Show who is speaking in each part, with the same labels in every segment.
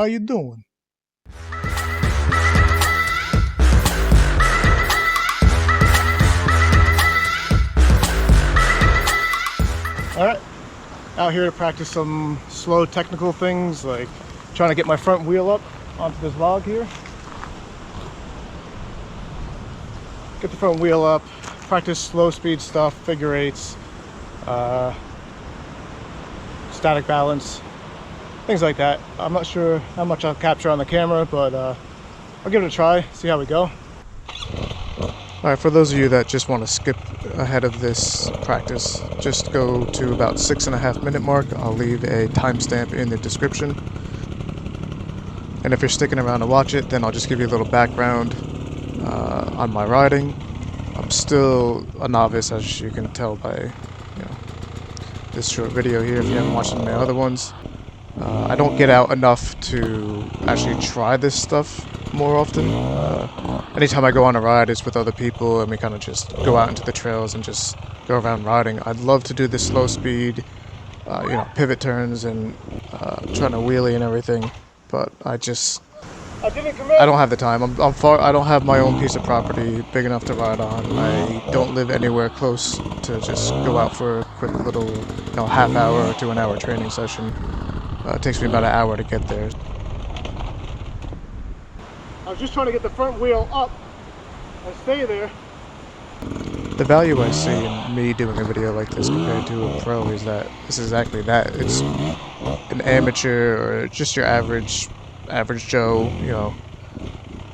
Speaker 1: How you doing? Alright, out here to practice some slow technical things, like trying to get my front wheel up onto this log here. Get the front wheel up, practice slow speed stuff, figure eights, static balance, things like that. I'm not sure how much I'll capture on the camera, but I'll give it a try, see how we go. Alright, for those of you that just want to skip ahead of this practice, just go to about 6.5 minute mark. I'll leave a timestamp in the description. And if you're sticking around to watch it, then I'll just give you a little background on my riding. I'm still a novice, as you can tell by this short video here if you haven't watched any of my other ones. I don't get out enough to actually try this stuff more often. Anytime I go on a ride, it's with other people, and we kind of just go out into the trails and just go around riding. I'd love to do this slow speed, pivot turns and trying to wheelie and everything, but I don't have the time. I'm far. I don't have my own piece of property big enough to ride on. I don't live anywhere close to just go out for a quick little, half hour to an hour training session. It takes me about an hour to get there. I was just trying to get the front wheel up and stay there. The value I see in me doing a video like this compared to a pro is that it's exactly that. It's an amateur or just your average Joe,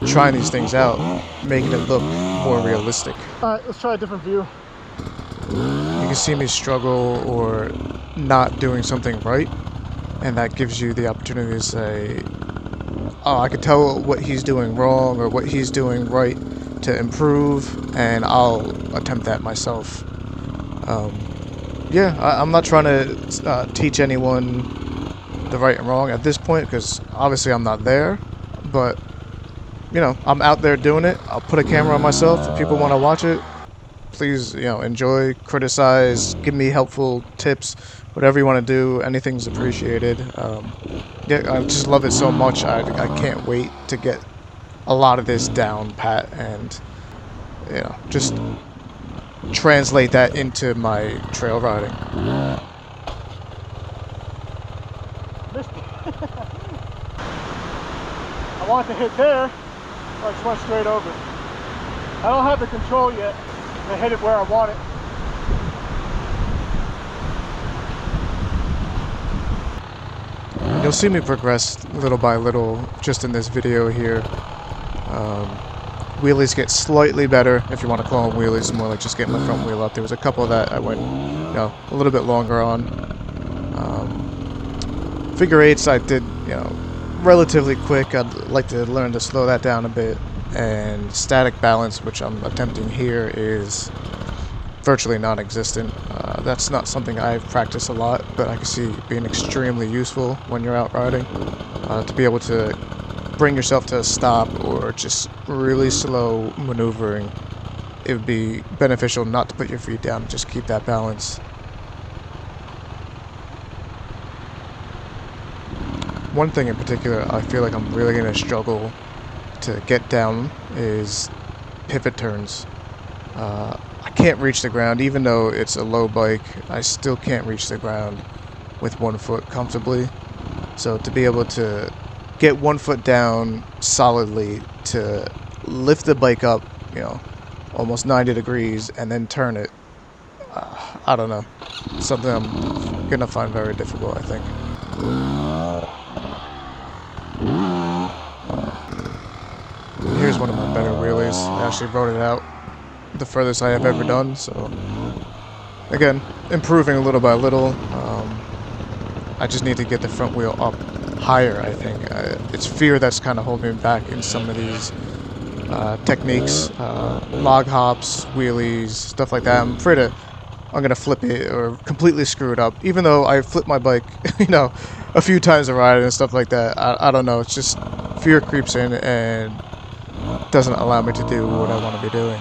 Speaker 1: trying these things out, making it look more realistic. Alright, let's try a different view. You can see me struggle or not doing something right, and that gives you the opportunity to say, oh, I could tell what he's doing wrong or what he's doing right to improve, and I'll attempt that myself. I'm not trying to teach anyone the right and wrong at this point, because obviously I'm not there, but I'm out there doing it. I'll put a camera on myself. If people want to watch it, please enjoy, criticize, give me helpful tips, whatever you want to do. Anything's appreciated. I just love it so much. I can't wait to get a lot of this down pat and just translate that into my trail riding. I want to hit there, but I just went straight over. I don't have the control yet to hit it where I want it. You'll see me progress little by little just in this video here. Wheelies get slightly better, if you want to call them wheelies, more like just getting my front wheel up. There was a couple that I went a little bit longer on. Figure eights I did relatively quick. I'd like to learn to slow that down a bit. And static balance, which I'm attempting here, is virtually non-existent. That's not something I've practiced a lot, but I can see being extremely useful when you're out riding. To be able to bring yourself to a stop or just really slow maneuvering, it would be beneficial not to put your feet down, just keep that balance. One thing in particular I feel like I'm really going to struggle to get down is pivot turns. I can't reach the ground. Even though it's a low bike, I still can't reach the ground with one foot comfortably. So to be able to get one foot down solidly, to lift the bike up, almost 90 degrees and then turn it, I don't know. Something I'm gonna find very difficult, I think. Here's one of my better wheelies. I actually wrote it out, the furthest I have ever done, so again, improving little by little. I just need to get the front wheel up higher, I think. It's fear that's kind of holding me back in some of these techniques, log hops, wheelies, stuff like that. I'm afraid I'm gonna flip it or completely screw it up, even though I flipped my bike a few times a ride and stuff like that. I don't know, it's just fear creeps in and doesn't allow me to do what I want to be doing.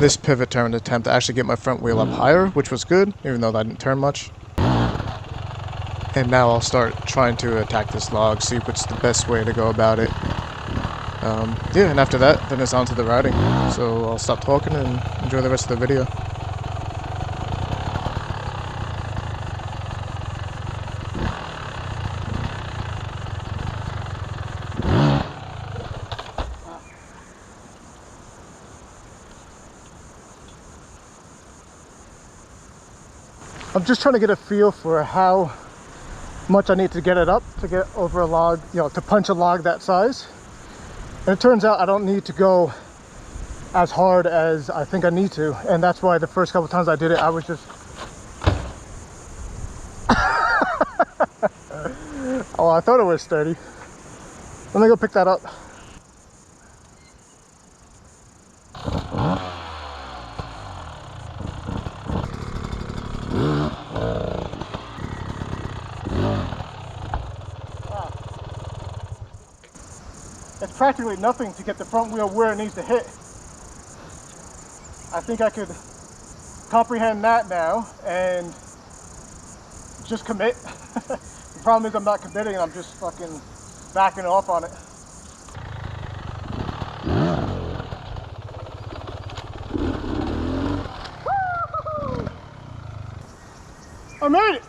Speaker 1: this pivot turn attempt to actually get my front wheel up higher, which was good, even though I didn't turn much. And now I'll start trying to attack this log, see what's the best way to go about it. Yeah, and after that, then it's on to the riding. So I'll stop talking and enjoy the rest of the video. I'm just trying to get a feel for how much I need to get it up to get over a log, to punch a log that size. And it turns out I don't need to go as hard as I think I need to. And that's why the first couple times I did it, I was just... Oh, I thought it was sturdy. Let me go pick that up. It's practically nothing to get the front wheel where it needs to hit. I think I could comprehend that now and just commit. The problem is I'm not committing, I'm just fucking backing off on it. I made it!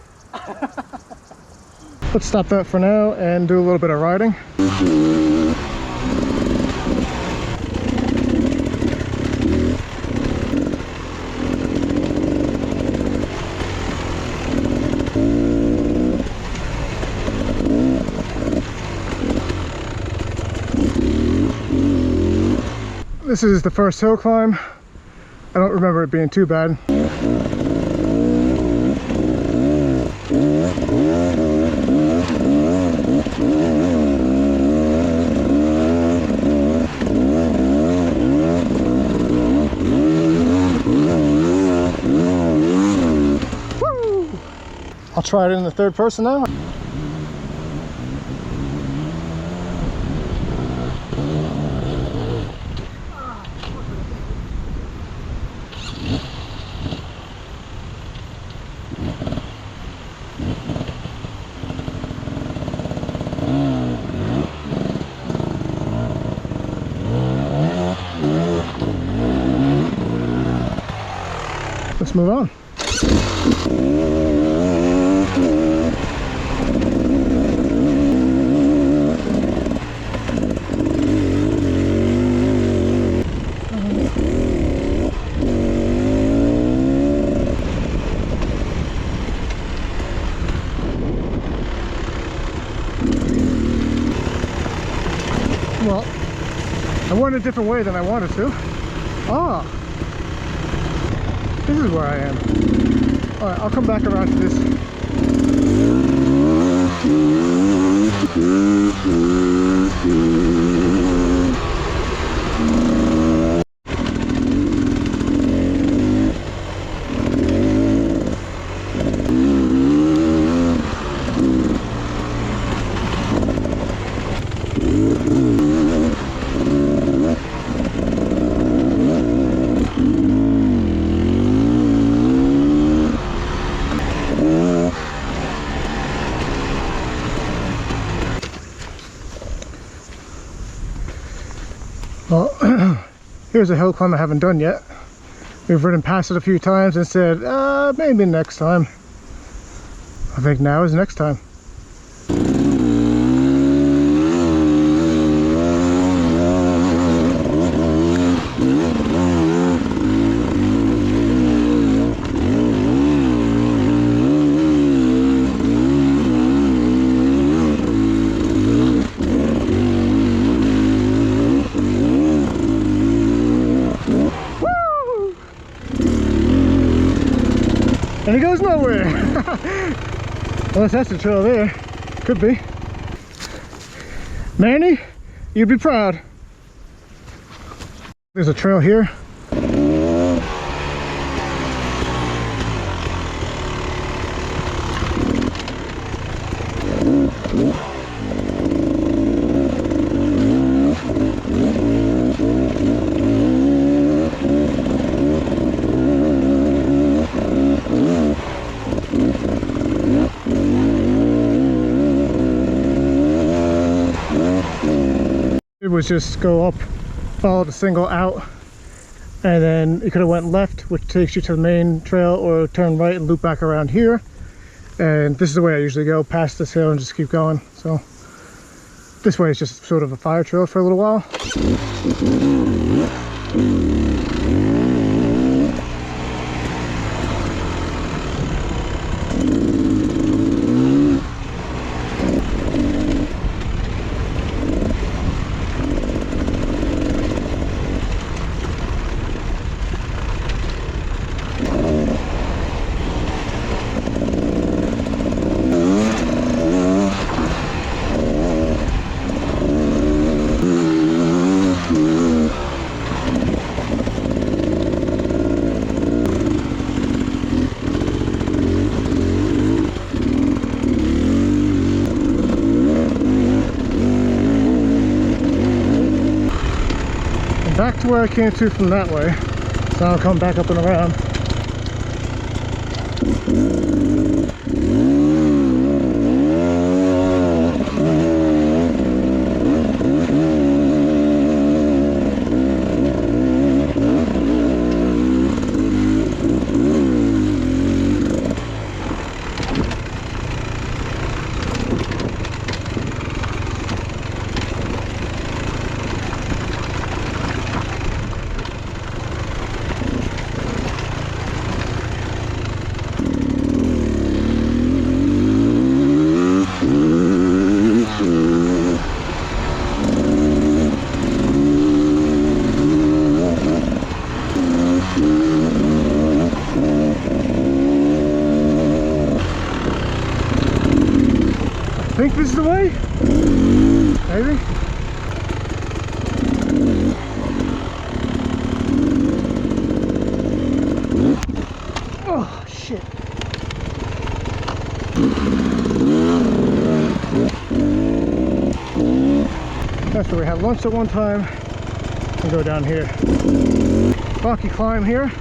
Speaker 1: Let's stop that for now and do a little bit of riding. This is the first hill climb. I don't remember it being too bad. Woo! I'll try it in the third person now. Let's move on. Well, I went a different way than I wanted to. Ah! This is where I am. Alright, I'll come back around to this. Well, here's a hill climb I haven't done yet. We've ridden past it a few times and said, maybe next time. I think now is next time. And it goes nowhere. Unless that's the trail there. Could be. Manny, you'd be proud. There's a trail here.
Speaker 2: was just go up, follow the single out, and then you could have went left, which takes you to the main trail, or turn right and loop back around here. And this is the way I usually go, past this hill and just keep going. So this way is just sort of a fire trail for a little while. Back to where I came to from that way, so I'll come back up and around. I think this is the way? Maybe? Oh, shit. That's where we had lunch at one time and go down here. Rocky climb here.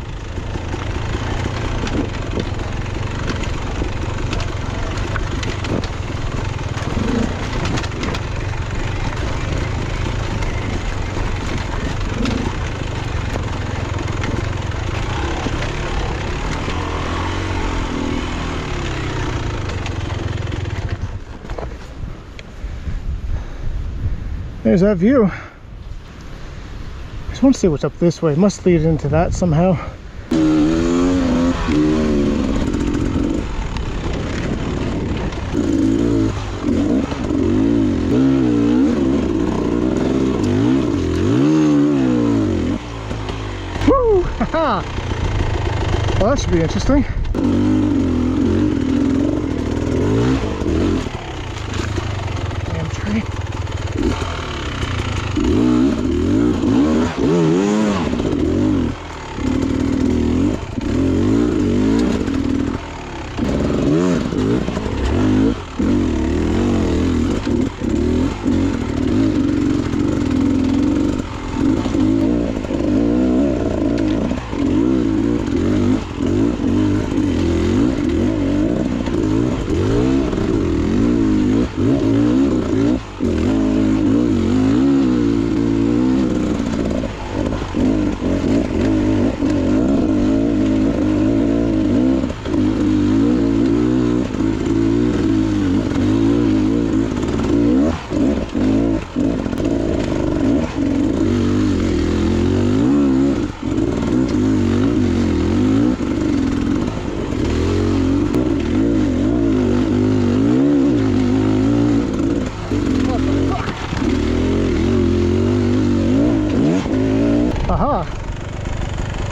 Speaker 2: There's that view. I just want to see what's up this way. It must lead into that somehow. Woo! Haha! Well, that should be interesting. Damn tree.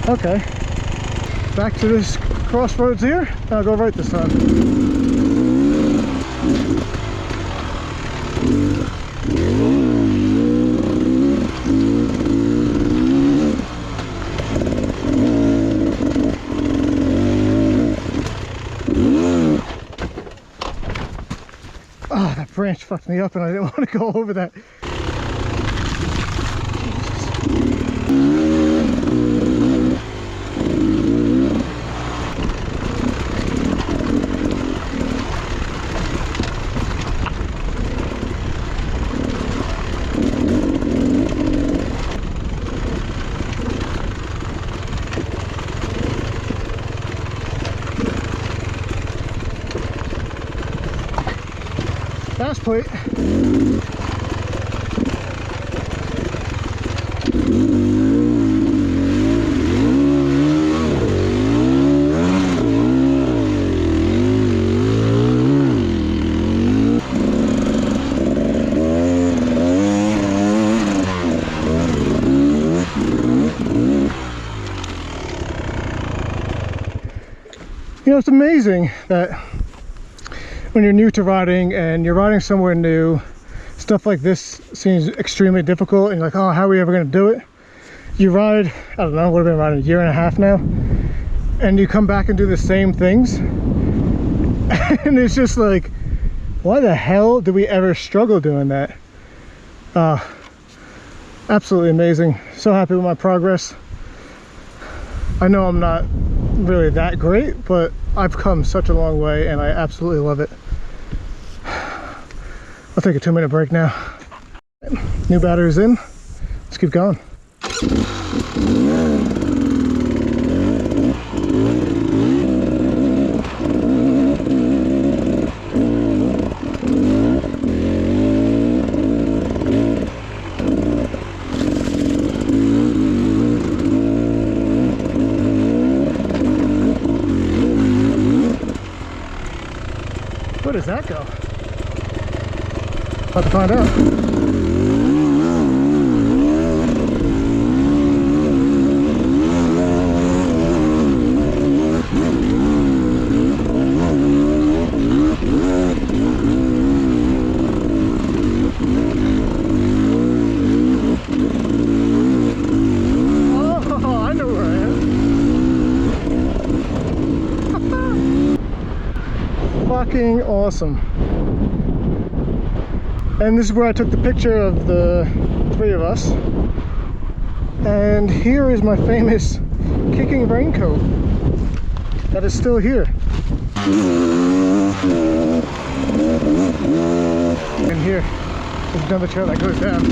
Speaker 2: Okay, back to this crossroads here. I'll go right this time. Oh, that branch fucked me up and I didn't want to go over that. gas plate. You know, it's amazing that when you're new to riding and you're riding somewhere new, stuff like this seems extremely difficult and you're like, oh, how are we ever going to do it? You ride, I don't know, what have been riding a year and a half now, and you come back and do the same things and it's just like, why the hell did we ever struggle doing that? Absolutely amazing. So happy with my progress. I know I'm not really that great, but I've come such a long way and I absolutely love it. I'll take a 2-minute break now. New batteries in. Let's keep going. Where does that go? About to find out. Oh, I know where I am. Fucking awesome. And this is where I took the picture of the 3 of us. And here is my famous kicking raincoat that is still here. And here is another trail that goes down.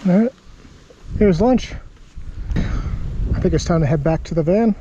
Speaker 2: Alright, here's lunch. I think it's time to head back to the van.